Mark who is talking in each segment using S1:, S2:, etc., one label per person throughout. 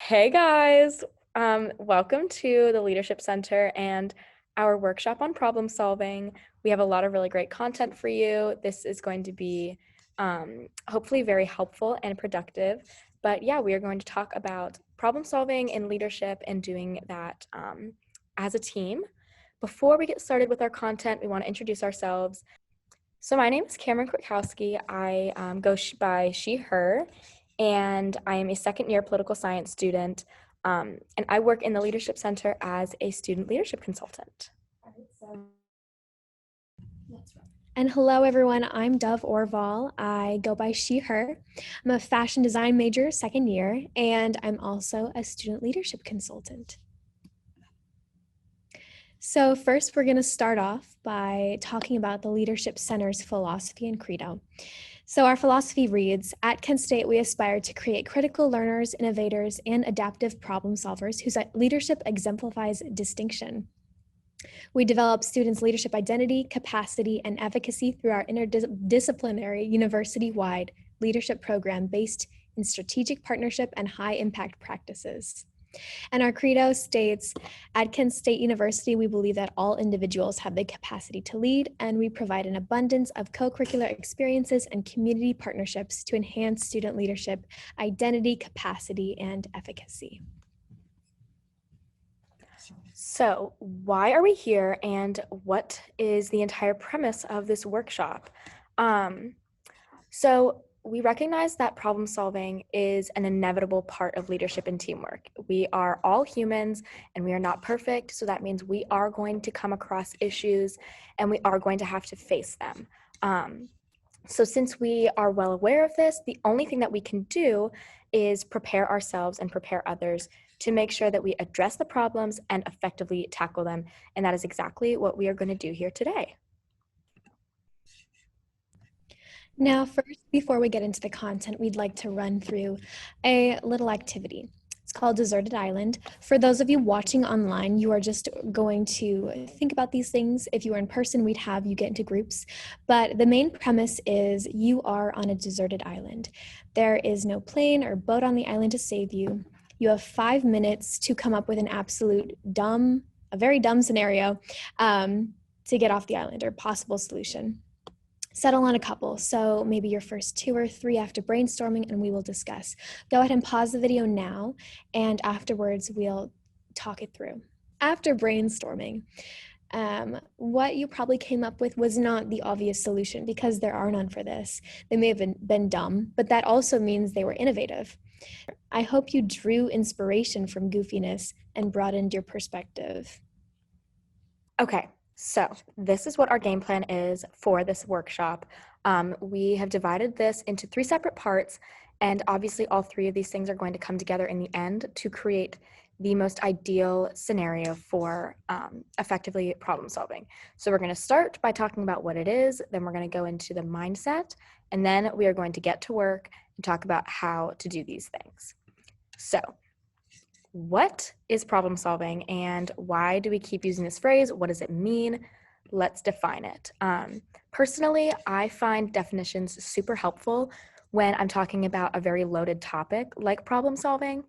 S1: Hey guys, welcome to the Leadership Center and our workshop on problem solving. We have a lot of really great content for you. This is going to be hopefully very helpful and productive. But yeah, we are going to talk about problem solving in leadership and doing that as a team. Before we get started with our content, we want to introduce ourselves. So my name is Cameron Kwiatkowski. I go by she, her, and I am a second-year political science student, and I work in the Leadership Center as a student leadership consultant.
S2: And hello, everyone. I'm Dove Orval. I go by she, her. I'm a fashion design major, second year, and I'm also a student leadership consultant. So, first, we're going to start off by talking about the Leadership Center's philosophy and credo. So, our philosophy reads: At Kent State, we aspire to create critical learners, innovators, and adaptive problem solvers whose leadership exemplifies distinction. We develop students' leadership identity, capacity, and efficacy through our interdisciplinary, university-wide leadership program based in strategic partnership and high-impact practices. And our credo states, at Kent State University, we believe that all individuals have the capacity to lead, and we provide an abundance of co-curricular experiences and community partnerships to enhance student leadership, identity, capacity, and efficacy.
S1: So why are we here, and what is the entire premise of this workshop? So we recognize that problem solving is an inevitable part of leadership and teamwork. We are all humans and we are not perfect, so that means we are going to come across issues and we are going to have to face them. So since we are well aware of this, the only thing that we can do is prepare ourselves and prepare others to make sure that we address the problems and effectively tackle them. And that is exactly what we are going to do here today.
S2: Now, first, before we get into the content, we'd like to run through a little activity. It's called Deserted Island. For those of you watching online, you are just going to think about these things. If you were in person, we'd have you get into groups. But the main premise is you are on a deserted island. There is no plane or boat on the island to save you. You have 5 minutes to come up with an a very dumb scenario to get off the island, or possible solution. Settle on a couple, so maybe your first 2 or 3 after brainstorming, and we will discuss. Go ahead and pause the video now, and afterwards we'll talk it through. After brainstorming, what you probably came up with was not the obvious solution, because there are none for this. They may have been dumb, but that also means they were innovative. I hope you drew inspiration from goofiness and broadened your perspective.
S1: Okay, so this is what our game plan is for this workshop. We have divided this into 3 separate parts, and obviously all 3 of these things are going to come together in the end to create the most ideal scenario for effectively problem solving. So we're going to start by talking about what it is, then we're going to go into the mindset, and then we are going to get to work and talk about how to do these things. So what is problem solving and why do we keep using this phrase? What does it mean? Let's define it. Personally, I find definitions super helpful when I'm talking about a very loaded topic like problem solving.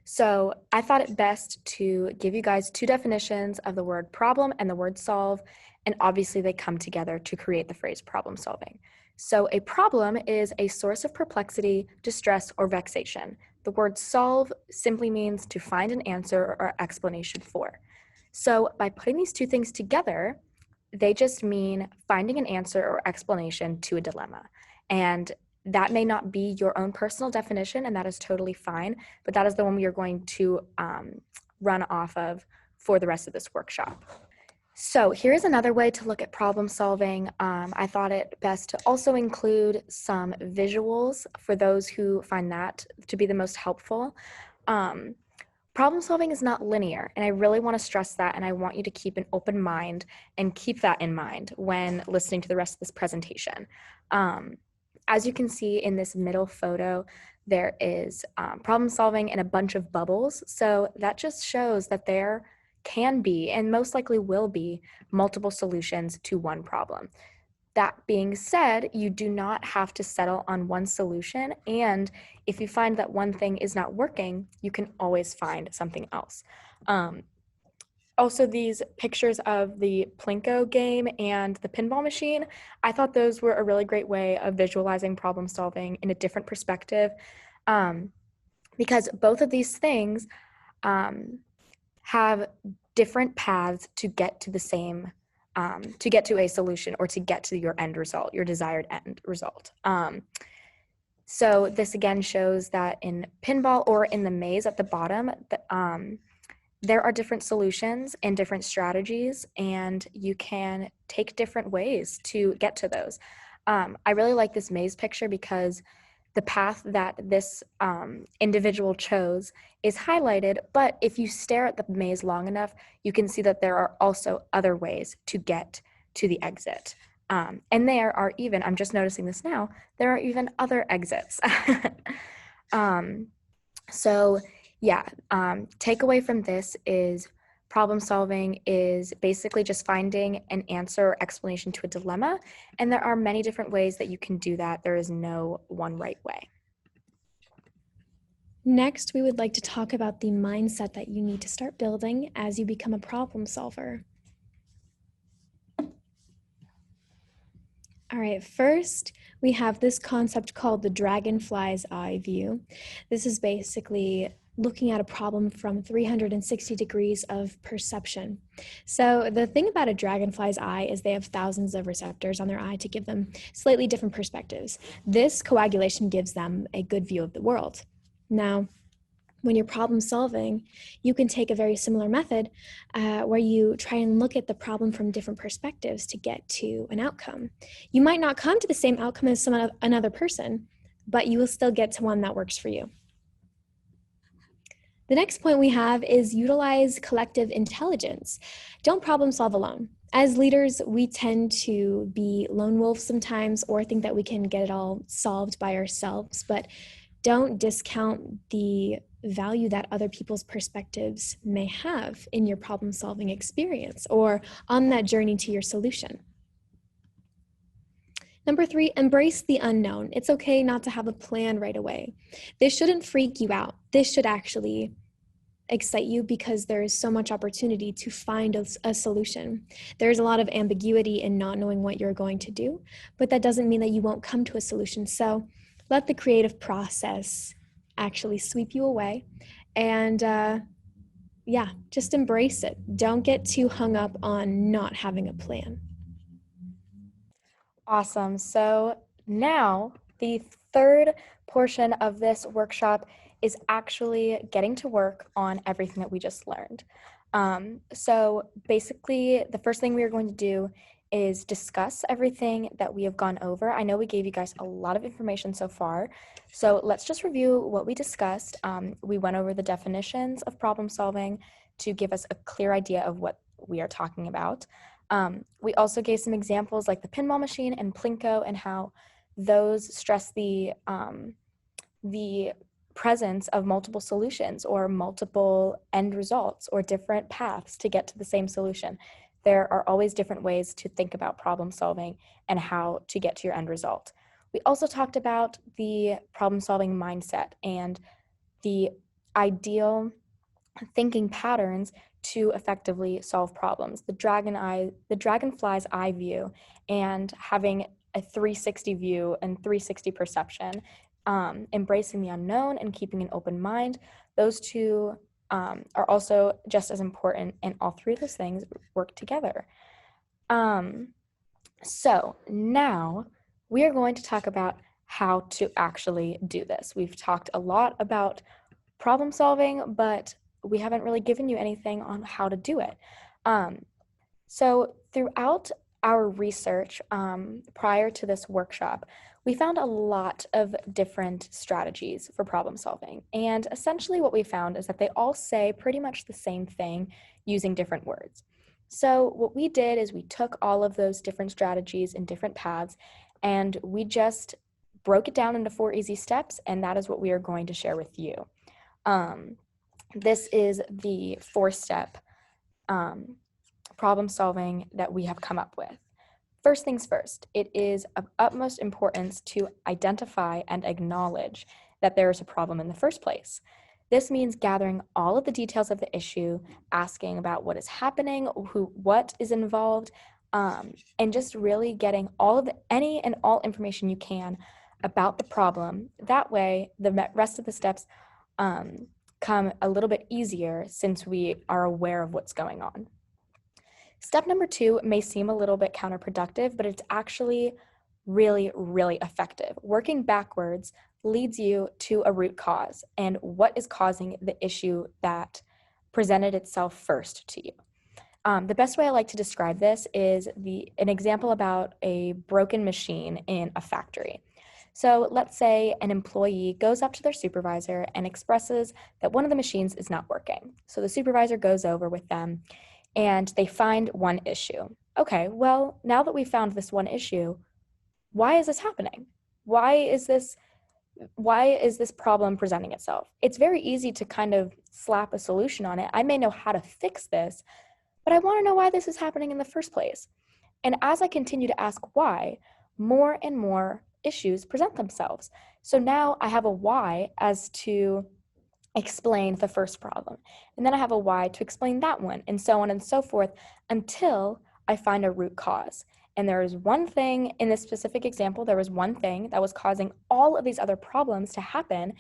S1: So I thought it best to give you guys 2 definitions of the word problem and the word solve, and obviously they come together to create the phrase problem solving. So a problem is a source of perplexity, distress, or vexation. The word solve simply means to find an answer or explanation for. So by putting these 2 things together, they just mean finding an answer or explanation to a dilemma. And that may not be your own personal definition, and that is totally fine, but that is the one we are going to run off of for the rest of this workshop. So here's another way to look at problem solving. I thought it best to also include some visuals for those who find that to be the most helpful. Problem solving is not linear, and I really want to stress that, and I want you to keep an open mind and keep that in mind when listening to the rest of this presentation. As you can see in this middle photo, there is problem solving and a bunch of bubbles, so that just shows that there can be, and most likely will be, multiple solutions to one problem. That being said, you do not have to settle on one solution. And if you find that one thing is not working, you can always find something else. Also, these pictures of the Plinko game and the pinball machine, I thought those were a really great way of visualizing problem solving in a different perspective, because both of these things have different paths to get to the same, to get to a solution or to get to your end result, your desired end result. So this again shows that in pinball or in the maze at the bottom, there are different solutions and different strategies, and you can take different ways to get to those. I really like this maze picture because the path that this individual chose is highlighted, but if you stare at the maze long enough, you can see that there are also other ways to get to the exit. And there are even, I'm just noticing this now, there are even other exits. So yeah, takeaway from this is problem solving is basically just finding an answer or explanation to a dilemma. And there are many different ways that you can do that. There is no one right way.
S2: Next, we would like to talk about the mindset that you need to start building as you become a problem solver. All right, first, we have this concept called the dragonfly's eye view. This is basically looking at a problem from 360 degrees of perception. So the thing about a dragonfly's eye is they have thousands of receptors on their eye to give them slightly different perspectives. This coagulation gives them a good view of the world. Now, when you're problem solving, you can take a very similar method where you try and look at the problem from different perspectives to get to an outcome. You might not come to the same outcome as another person, but you will still get to one that works for you. The next point we have is utilize collective intelligence. Don't problem solve alone. As leaders, we tend to be lone wolves sometimes or think that we can get it all solved by ourselves, but don't discount the value that other people's perspectives may have in your problem solving experience or on that journey to your solution. Number 3, embrace the unknown. It's okay not to have a plan right away. This shouldn't freak you out. This should actually excite you because there is so much opportunity to find a solution. There's a lot of ambiguity in not knowing what you're going to do, but that doesn't mean that you won't come to a solution. So let the creative process actually sweep you away and just embrace it. Don't get too hung up on not having a plan.
S1: Awesome. So now the third portion of this workshop is actually getting to work on everything that we just learned. So basically, the first thing we are going to do is discuss everything that we have gone over. I know we gave you guys a lot of information so far, so let's just review what we discussed. We went over the definitions of problem solving to give us a clear idea of what we are talking about. We also gave some examples like the pinball machine and Plinko and how those stress the presence of multiple solutions or multiple end results or different paths to get to the same solution. There are always different ways to think about problem solving and how to get to your end result. We also talked about the problem solving mindset and the ideal thinking patterns to effectively solve problems. The dragonfly's eye view and having a 360 view and 360 perception, embracing the unknown and keeping an open mind. Those two are also just as important, and all three of those things work together. So now we are going to talk about how to actually do this. We've talked a lot about problem solving, but we haven't really given you anything on how to do it. So throughout our research prior to this workshop, we found a lot of different strategies for problem solving. And essentially what we found is that they all say pretty much the same thing using different words. So what we did is we took all of those different strategies and different paths, and we just broke it down into 4 easy steps, and that is what we are going to share with you. This is the 4-step problem solving that we have come up with. First things first, it is of utmost importance to identify and acknowledge that there is a problem in the first place. This means gathering all of the details of the issue, asking about what is happening, what is involved, and just really getting any and all information you can about the problem. That way, the rest of the steps come a little bit easier since we are aware of what's going on. Step number 2 may seem a little bit counterproductive, but it's actually really, really effective. Working backwards leads you to a root cause and what is causing the issue that presented itself first to you. The best way I like to describe this is an example about a broken machine in a factory. So let's say an employee goes up to their supervisor and expresses that one of the machines is not working. So the supervisor goes over with them and they find one issue. Okay, well, now that we found this one issue, why is this happening? Why is this problem presenting itself? It's very easy to kind of slap a solution on it. I may know how to fix this, but I want to know why this is happening in the first place. And as I continue to ask why, more and more issues present themselves. So now I have a why as to explain the first problem. And then I have a why to explain that one, and so on and so forth until I find a root cause. And there is one thing in this specific example, there was one thing that was causing all of these other problems to happen.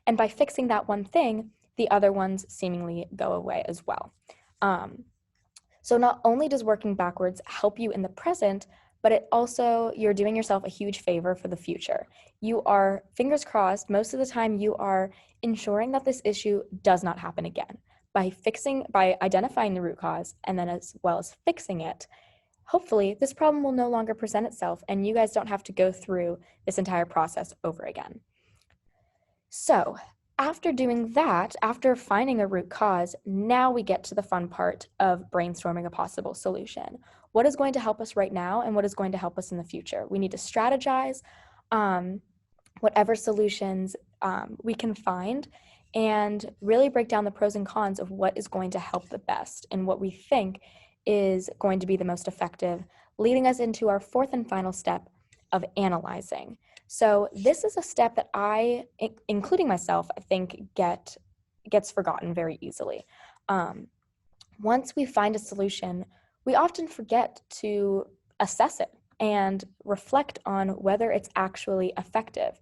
S1: And by fixing that one thing, the other ones seemingly go away as well. So not only does working backwards help you in the present, but you're doing yourself a huge favor for the future. You are, fingers crossed, most of the time you are ensuring that this issue does not happen again. By identifying the root cause and then as well as fixing it, hopefully this problem will no longer present itself and you guys don't have to go through this entire process over again. So after doing that, after finding a root cause, now we get to the fun part of brainstorming a possible solution. What is going to help us right now and what is going to help us in the future? We need to strategize whatever solutions we can find and really break down the pros and cons of what is going to help the best and what we think is going to be the most effective, leading us into our fourth and final step of analyzing. So this is a step that I, including myself, I think gets forgotten very easily. Once we find a solution, we often forget to assess it and reflect on whether it's actually effective.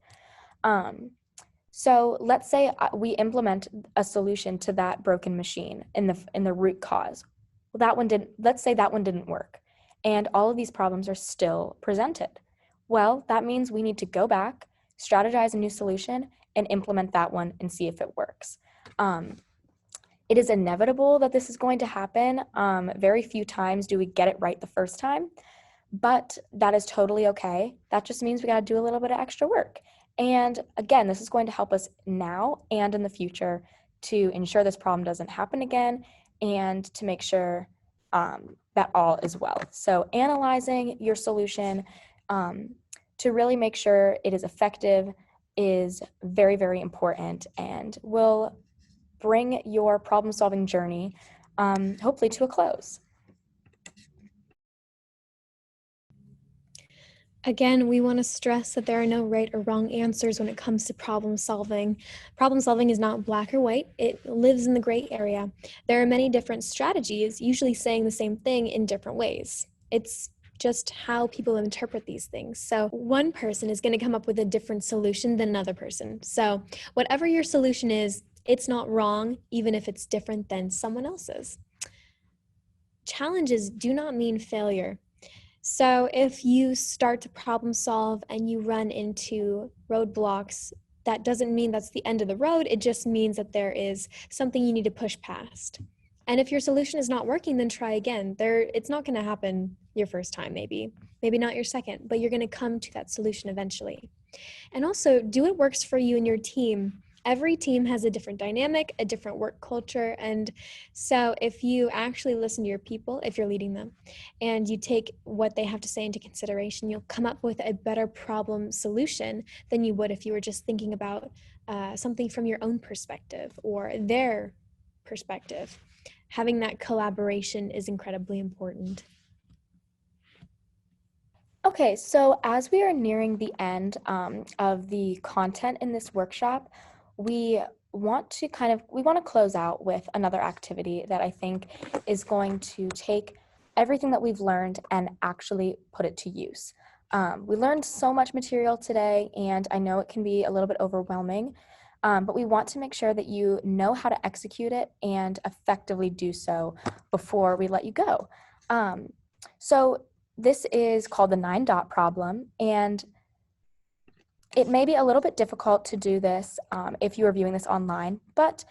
S1: So let's say we implement a solution to that broken machine in the root cause. Well, let's say that one didn't work, and all of these problems are still presented. Well, that means we need to go back, strategize a new solution, and implement that one and see if it works. It is inevitable that this is going to happen. Very few times do we get it right the first time, but that is totally okay. That just means we got to do a little bit of extra work. And again, this is going to help us now and in the future to ensure this problem doesn't happen again and to make sure that all is well. So analyzing your solution to really make sure it is effective is very, very important and will bring your problem-solving journey hopefully to a close.
S2: Again, we want to stress that there are no right or wrong answers when it comes to problem solving. Problem solving is not black or white. It lives in the gray area. There are many different strategies, usually saying the same thing in different ways. It's just how people interpret these things. So one person is going to come up with a different solution than another person. So whatever your solution is, it's not wrong, even if it's different than someone else's. Challenges do not mean failure. So if you start to problem solve and you run into roadblocks, that doesn't mean that's the end of the road. It just means that there is something you need to push past. And if your solution is not working, then try again. It's not going to happen your first time, maybe not your second, but you're going to come to that solution eventually. And also do what works for you and your team. Every team has a different dynamic, a different work culture. And so if you actually listen to your people, if you're leading them, and you take what they have to say into consideration, you'll come up with a better problem solution than you would if you were just thinking about something from your own perspective or their perspective. Having that collaboration is incredibly important.
S1: Okay, so as we are nearing the end of the content in this workshop, we we want to close out with another activity that I think is going to take everything that we've learned and actually put it to use. We learned so much material today, and I know it can be a little bit overwhelming, but we want to make sure that you know how to execute it and effectively do so before we let you go. Um, so this is called the 9 dot problem, and it may be a little bit difficult to do this if you are viewing this online, but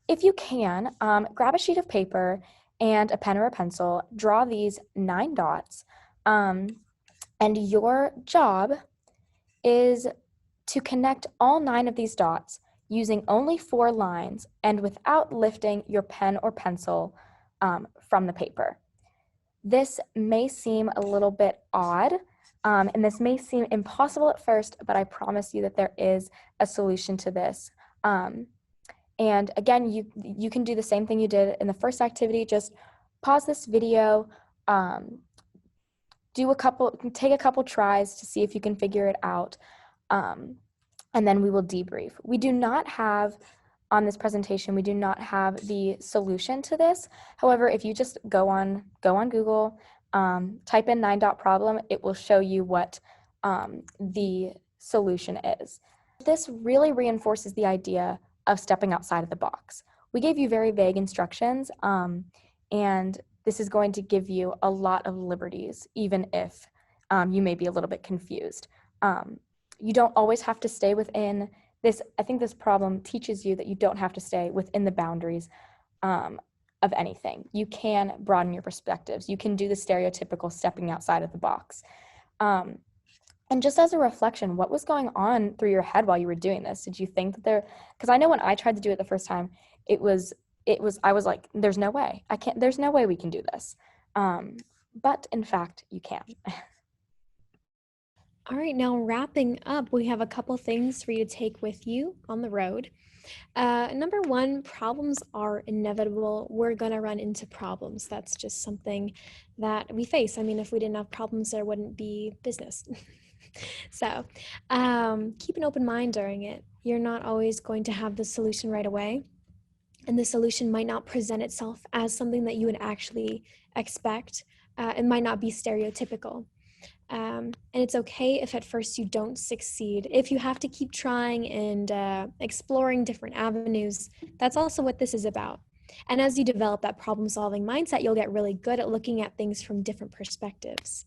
S1: if you can, grab a sheet of paper and a pen or a pencil, draw these 9 dots, um, and your job is to connect all 9 of these dots using only 4 lines and without lifting your pen or pencil from the paper. This may seem a little bit odd, and this may seem impossible at first, but I promise you that there is a solution to this. And again, you can do the same thing you did in the first activity. Just pause this video, um, take a couple tries to see if you can figure it out, um, and then we will debrief. We do not have on this presentation, we do not have the solution to this. However, if you just go on Google, type in 9 dot problem, it will show you what the solution is. This really reinforces the idea of stepping outside of the box. We gave you very vague instructions, and this is going to give you a lot of liberties, even if you may be a little bit confused. You don't always have to stay within this. I think this problem teaches you that you don't have to stay within the boundaries of anything. You can broaden your perspectives. You can do the stereotypical stepping outside of the box. And just as a reflection, what was going on through your head while you were doing this? Did you think that because I know when I tried to do it the first time, I was like, there's no way. There's no way we can do this. But in fact, you can.
S2: All right, now wrapping up, we have a couple things for you to take with you on the road. Number one, problems are inevitable. We're going to run into problems. That's just something that we face. I mean, if we didn't have problems, there wouldn't be business. So keep an open mind during it. You're not always going to have the solution right away. And the solution might not present itself as something that you would actually expect. It might not be stereotypical. And it's okay if at first you don't succeed. If you have to keep trying and exploring different avenues, that's also what this is about. And as you develop that problem solving mindset, you'll get really good at looking at things from different perspectives.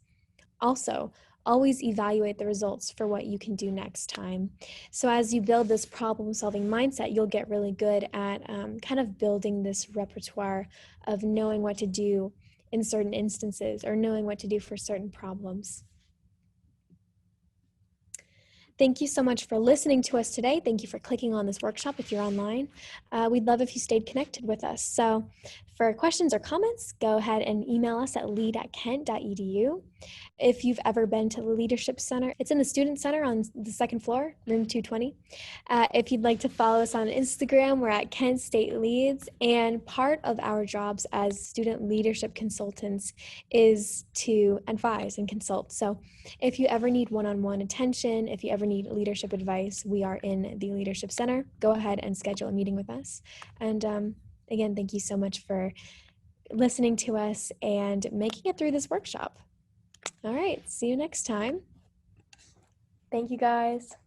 S2: Also, always evaluate the results for what you can do next time. So as you build this problem solving mindset, you'll get really good at kind of building this repertoire of knowing what to do in certain instances or knowing what to do for certain problems. Thank you so much for listening to us today. Thank you for clicking on this workshop if you're online. We'd love if you stayed connected with us. So for questions or comments, go ahead and email us at lead@kent.edu. If you've ever been to the Leadership Center, it's in the Student Center on the second floor, room 220. If you'd like to follow us on Instagram, we're at Kent State Leads. And part of our jobs as student leadership consultants is to advise and consult. So if you ever need one-on-one attention, if you ever need leadership advice, we are in the Leadership Center. Go ahead and schedule a meeting with us. And again, thank you so much for listening to us and making it through this workshop. All right, see you next time.
S1: Thank you, guys.